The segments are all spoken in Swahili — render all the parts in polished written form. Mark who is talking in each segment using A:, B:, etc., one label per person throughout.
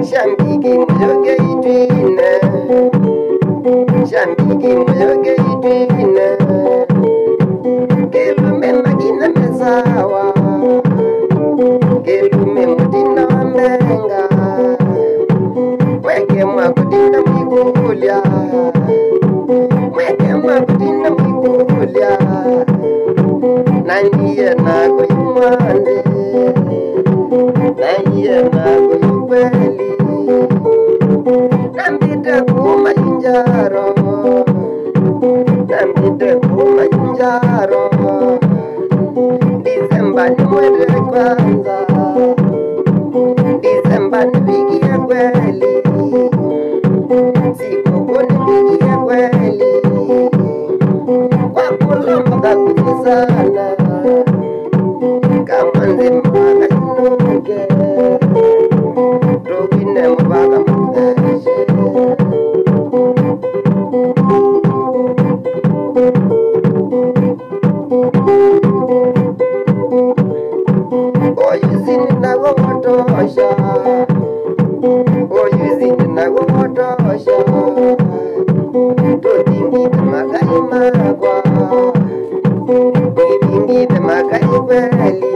A: Shambiki moyoge itwine, shambiki moyoge itwine, kelume magina mesawa, kelume mutina wamenga, weke mwakutina mikulia, weke mwakutina mikulia, nandiye nako yumande, nandiye nako yukweli. Nambite kumanjaro, nambite kumanjaro. Disemba ni mwezi kwanza, Disemba ni wiki ya kweli, sikukuu ni wiki ya kweli. Kwa kulomba kakujizana, kama nzima kajinuke, rukine mbaka mbeshe. Oyuzini nagomotosha, oyuzini nagomotosha, todingide makai magwa, idingide makai kweli,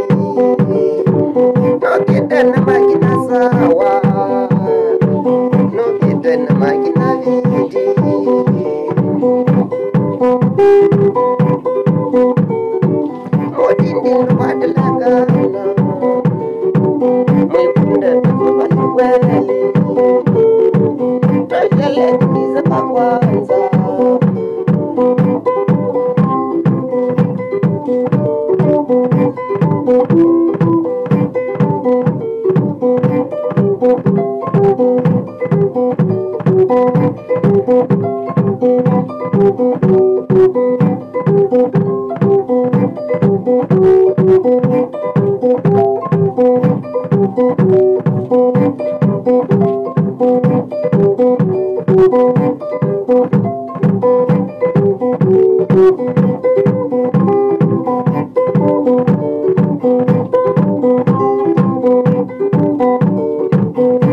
A: nokitene makina sawa, nokitene makina vidi. Modindi nwadilagana, mwikunde tukubali kweli, tajele ndize pakwanza.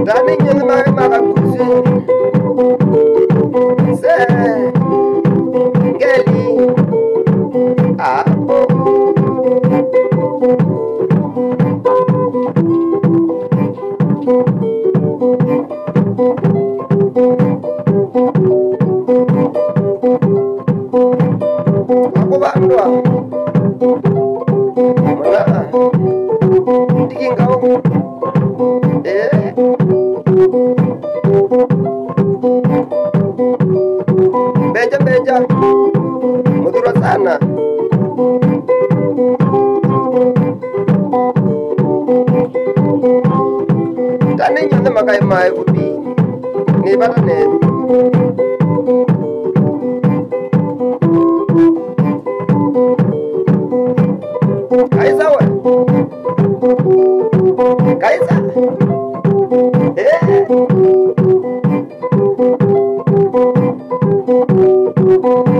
A: Dani nyene maka kusi, se geli apo. Aku bandua, mana? Diking kau, beja, mudura sana. Tane nyane makai mai ubi, ni bata ne. Kaisa wa, kaisa.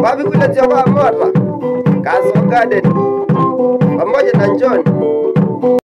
A: Babi kule tiwa motwa, kaso garden.